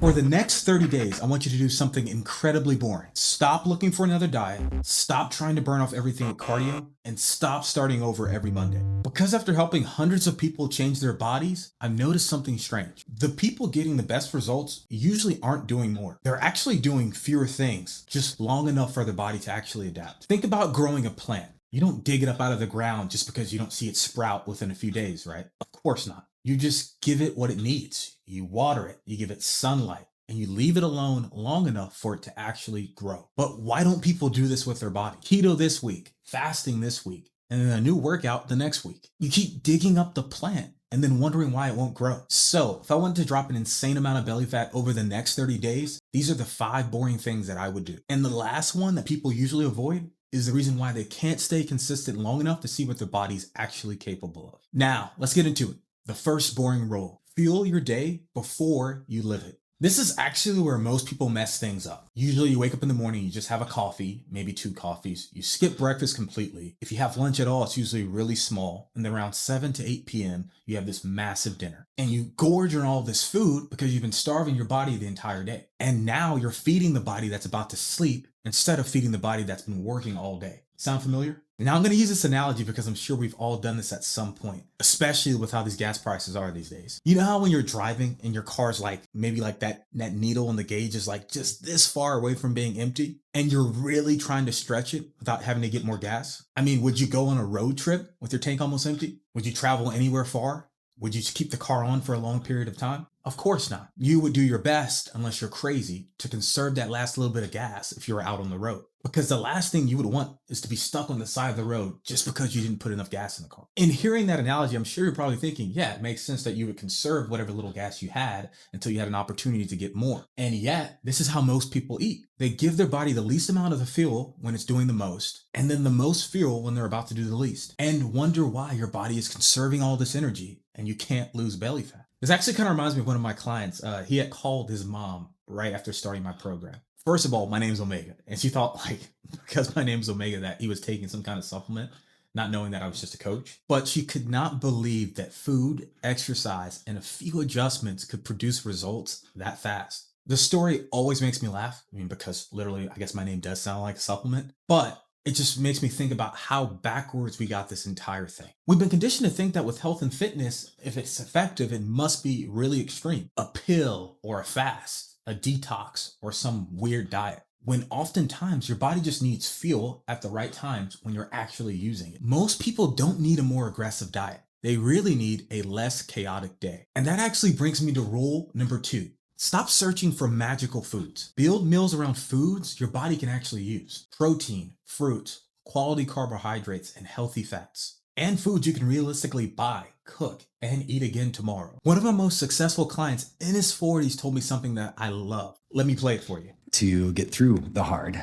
For the next 30 days, I want you to do something incredibly boring. Stop looking for another diet, stop trying to burn off everything at cardio, and stop starting over every Monday. Because after helping hundreds of people change their bodies, I've noticed something strange. The people getting the best results usually aren't doing more. They're actually doing fewer things, just long enough for their body to actually adapt. Think about growing a plant. You don't dig it up out of the ground just because you don't see it sprout within a few days, right? Of course not. You just give it what it needs. You water it, you give it sunlight, and you leave it alone long enough for it to actually grow. But why don't people do this with their body? Keto this week, fasting this week, and then a new workout the next week. You keep digging up the plant and then wondering why it won't grow. So if I wanted to drop an insane amount of belly fat over the next 30 days, these are the 5 boring things that I would do. And the last one that people usually avoid is the reason why they can't stay consistent long enough to see what their body's actually capable of. Now, let's get into it. The first boring rule: fuel your day before you live it. This is actually where most people mess things up. Usually you wake up in the morning, you just have a coffee, maybe 2 coffees. You skip breakfast completely. If you have lunch at all, it's usually really small. And then around 7 to 8 p.m., you have this massive dinner. And you gorge on all this food because you've been starving your body the entire day. And now you're feeding the body that's about to sleep instead of feeding the body that's been working all day. Sound familiar? Now I'm going to use this analogy because I'm sure we've all done this at some point, especially with how these gas prices are these days. You know how when you're driving and your car's like, maybe like that needle in the gauge is like just this far away from being empty and you're really trying to stretch it without having to get more gas? I mean, would you go on a road trip with your tank almost empty? Would you travel anywhere far? Would you keep the car on for a long period of time? Of course not. You would do your best, unless you're crazy, to conserve that last little bit of gas if you were out on the road. Because the last thing you would want is to be stuck on the side of the road just because you didn't put enough gas in the car. In hearing that analogy, I'm sure you're probably thinking, yeah, it makes sense that you would conserve whatever little gas you had until you had an opportunity to get more. And yet, this is how most people eat. They give their body the least amount of the fuel when it's doing the most, and then the most fuel when they're about to do the least, and wonder why your body is conserving all this energy and you can't lose belly fat. This actually kind of reminds me of one of my clients. He had called his mom right after starting my program. First of all, my name's Omega. And she thought, like, because my name's Omega, that he was taking some kind of supplement, not knowing that I was just a coach. But she could not believe that food, exercise, and a few adjustments could produce results that fast. The story always makes me laugh. I mean, because literally, I guess my name does sound like a supplement. But it just makes me think about how backwards we got this entire thing. We've been conditioned to think that with health and fitness, if it's effective, it must be really extreme. A pill or a fast, a detox, or some weird diet. When oftentimes your body just needs fuel at the right times when you're actually using it. Most people don't need a more aggressive diet. They really need a less chaotic day. And that actually brings me to rule number 2. Stop searching for magical foods. Build meals around foods your body can actually use. Protein, fruits, quality carbohydrates, and healthy fats. And foods you can realistically buy, cook, and eat again tomorrow. One of my most successful clients in his 40s told me something that I love. Let me play it for you. To get through the hard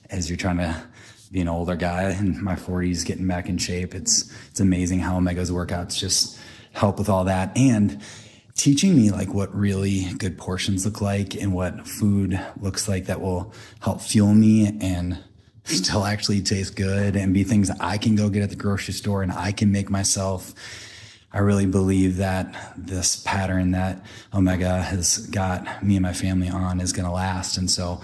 as you're trying to be an older guy in my 40s, getting back in shape. It's amazing how Omega's workouts just help with all that. And teaching me like what really good portions look like and what food looks like that will help fuel me and still actually taste good and be things that I can go get at the grocery store and I can make myself. I really believe that this pattern that Omega has got me and my family on is going to last. And so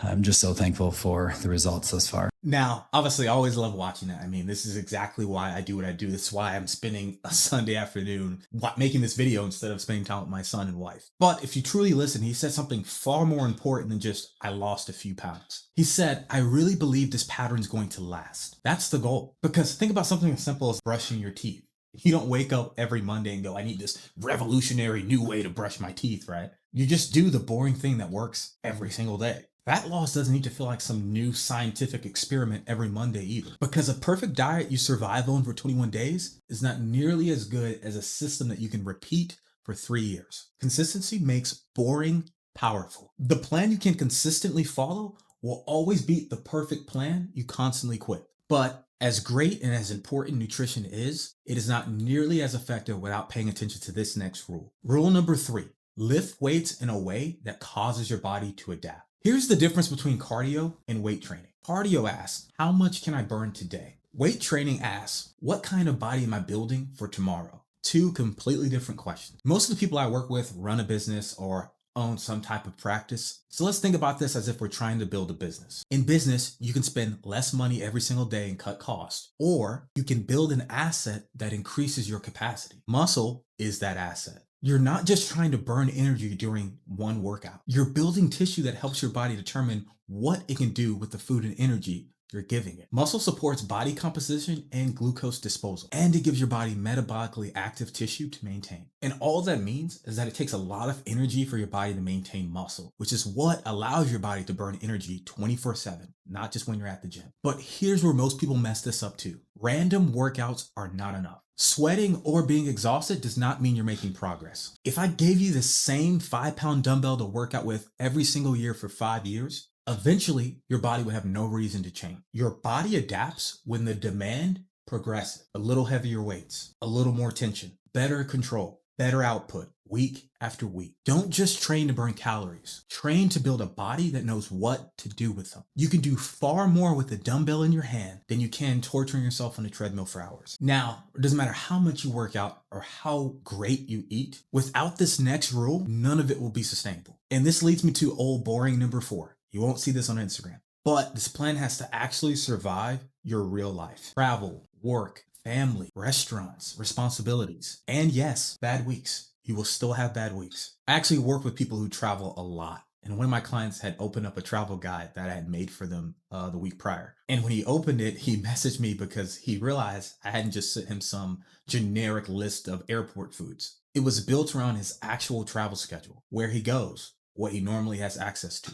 I'm just so thankful for the results thus far. Now, obviously, I always love watching that. I mean, this is exactly why I do what I do. This is why I'm spending a Sunday afternoon making this video instead of spending time with my son and wife. But if you truly listen, he said something far more important than just, I lost a few pounds. He said, I really believe this pattern is going to last. That's the goal. Because think about something as simple as brushing your teeth. You don't wake up every Monday and go, I need this revolutionary new way to brush my teeth, right? You just do the boring thing that works every single day. Fat loss doesn't need to feel like some new scientific experiment every Monday either. Because a perfect diet you survive on for 21 days is not nearly as good as a system that you can repeat for 3 years. Consistency makes boring powerful. The plan you can consistently follow will always beat the perfect plan you constantly quit. But as great and as important nutrition is, it is not nearly as effective without paying attention to this next rule. Rule number 3, lift weights in a way that causes your body to adapt. Here's the difference between cardio and weight training. Cardio asks, how much can I burn today? Weight training asks, what kind of body am I building for tomorrow? 2 completely different questions. Most of the people I work with run a business or own some type of practice. So let's think about this as if we're trying to build a business. In business, you can spend less money every single day and cut costs, or you can build an asset that increases your capacity. Muscle is that asset. You're not just trying to burn energy during one workout. You're building tissue that helps your body determine what it can do with the food and energy you're giving it. Muscle supports body composition and glucose disposal, and it gives your body metabolically active tissue to maintain. And all that means is that it takes a lot of energy for your body to maintain muscle, which is what allows your body to burn energy 24/7, not just when you're at the gym. But here's where most people mess this up too. Random workouts are not enough. Sweating or being exhausted does not mean you're making progress. If I gave you the same 5-pound dumbbell to work out with every single year for 5 years, eventually your body would have no reason to change. Your body adapts when the demand progresses. A little heavier weights, a little more tension, better control, better output, week after week. Don't just train to burn calories. Train to build a body that knows what to do with them. You can do far more with a dumbbell in your hand than you can torturing yourself on a treadmill for hours. Now, it doesn't matter how much you work out or how great you eat. Without this next rule, none of it will be sustainable. And this leads me to old boring number 4. You won't see this on Instagram. But this plan has to actually survive your real life. Travel, work, family, restaurants, responsibilities, and yes, bad weeks. You will still have bad weeks. I actually work with people who travel a lot. And one of my clients had opened up a travel guide that I had made for them the week prior. And when he opened it, he messaged me because he realized I hadn't just sent him some generic list of airport foods. It was built around his actual travel schedule, where he goes, what he normally has access to,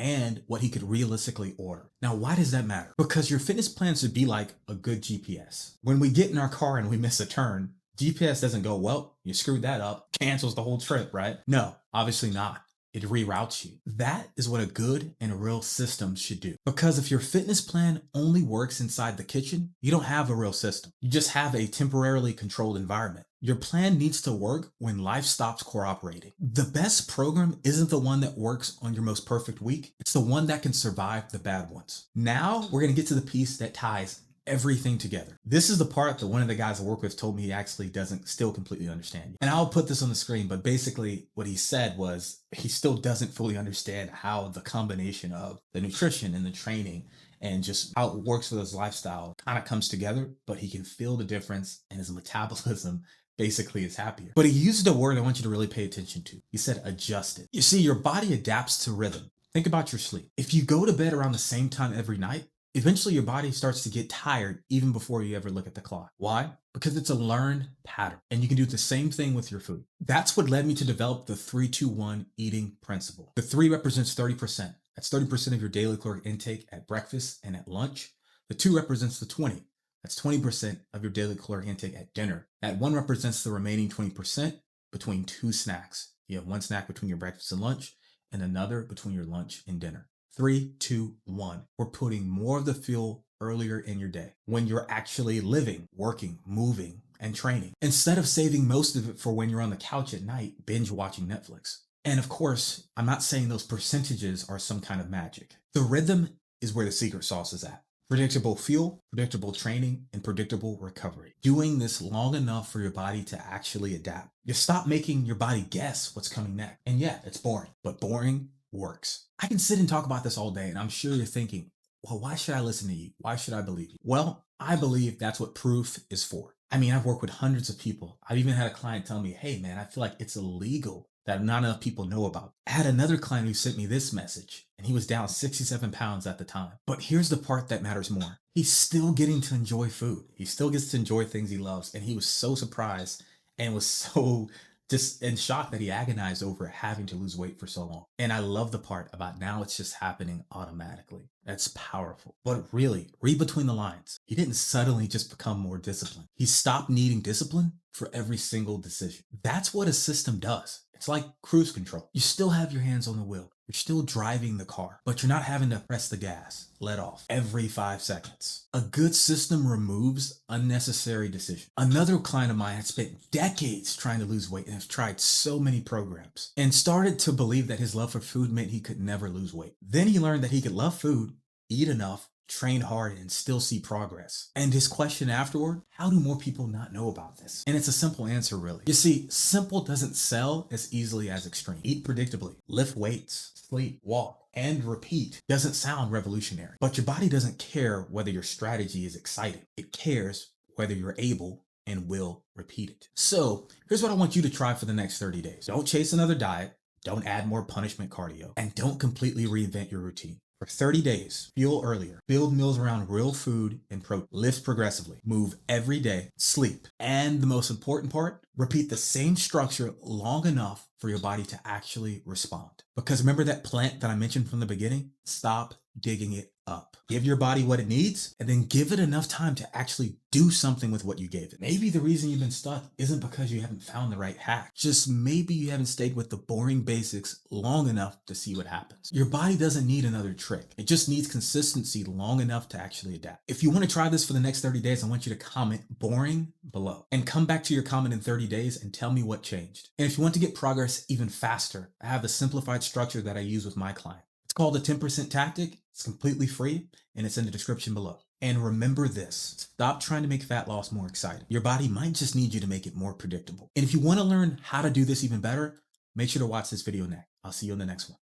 and what he could realistically order. Now, why does that matter? Because your fitness plan should be like a good GPS. When we get in our car and we miss a turn, GPS doesn't go, well, you screwed that up, cancels the whole trip, right? No, obviously not. It reroutes you. That is what a good and a real system should do. Because if your fitness plan only works inside the kitchen, you don't have a real system. You just have a temporarily controlled environment. Your plan needs to work when life stops cooperating. The best program isn't the one that works on your most perfect week. It's the one that can survive the bad ones. Now we're going to get to the piece that ties everything together. This is the part that one of the guys I work with told me he actually doesn't still completely understand. And I'll put this on the screen, but basically what he said was he still doesn't fully understand how the combination of the nutrition and the training and just how it works with his lifestyle kind of comes together, but he can feel the difference and his metabolism basically is happier. But he used a word I want you to really pay attention to. He said adjust it. You see, your body adapts to rhythm. Think about your sleep. If you go to bed around the same time every night, eventually your body starts to get tired even before you ever look at the clock. Why? Because it's a learned pattern, and you can do the same thing with your food. That's what led me to develop the 3-2-1 eating principle. The 3 represents 30%. That's 30% of your daily caloric intake at breakfast and at lunch. The 2 represents the 20. That's 20% of your daily caloric intake at dinner. That 1 represents the remaining 20% between 2 snacks. You have 1 snack between your breakfast and lunch, and another between your lunch and dinner. 3, 2, 1. We're putting more of the fuel earlier in your day when you're actually living, working, moving, and training, instead of saving most of it for when you're on the couch at night binge watching Netflix. And of course, I'm not saying those percentages are some kind of magic. The rhythm is where the secret sauce is at. Predictable fuel, predictable training, and predictable recovery. Doing this long enough for your body to actually adapt. You stop making your body guess what's coming next. And yeah, it's boring, but boring works. I can sit and talk about this all day, and I'm sure you're thinking, well, why should I listen to you? Why should I believe you? Well, I believe that's what proof is for. I mean, I've worked with hundreds of people. I've even had a client tell me, hey man, I feel like it's illegal that not enough people know about. I had another client who sent me this message, and he was down 67 pounds at the time. But here's the part that matters more. He's still getting to enjoy food. He still gets to enjoy things he loves, and he was so surprised and was so just in shock that he agonized over having to lose weight for so long. And I love the part about now it's just happening automatically. That's powerful. But really, read between the lines. He didn't suddenly just become more disciplined. He stopped needing discipline for every single decision. That's what a system does. It's like cruise control. You still have your hands on the wheel. You're still driving the car, but you're not having to press the gas, let off, every 5 seconds. A good system removes unnecessary decisions. Another client of mine had spent decades trying to lose weight and has tried so many programs and started to believe that his love for food meant he could never lose weight. Then he learned that he could love food, eat enough, train hard, and still see progress. And his question afterward, how do more people not know about this? And it's a simple answer, really. You see, simple doesn't sell as easily as extreme. Eat predictably, lift weights, sleep, walk, and repeat doesn't sound revolutionary. But your body doesn't care whether your strategy is exciting. It cares whether you're able and will repeat it. So here's what I want you to try for the next 30 days. Don't chase another diet. Don't add more punishment cardio, and don't completely reinvent your routine. For 30 days, fuel earlier, build meals around real food and protein, lift progressively, move every day, sleep. And the most important part, repeat the same structure long enough for your body to actually respond. Because remember that plant that I mentioned from the beginning? Stop digging it up. Give your body what it needs, and then give it enough time to actually do something with what you gave it. Maybe the reason you've been stuck isn't because you haven't found the right hack. Just maybe you haven't stayed with the boring basics long enough to see what happens. Your body doesn't need another trick. It just needs consistency long enough to actually adapt. If you want to try this for the next 30 days, I want you to comment boring below and come back to your comment in 30 days and tell me what changed. And if you want to get progress even faster, I have a simplified structure that I use with my client. It's called the 10% tactic. It's completely free and it's in the description below. And remember this, stop trying to make fat loss more exciting. Your body might just need you to make it more predictable. And if you want to learn how to do this even better, make sure to watch this video next. I'll see you in the next one.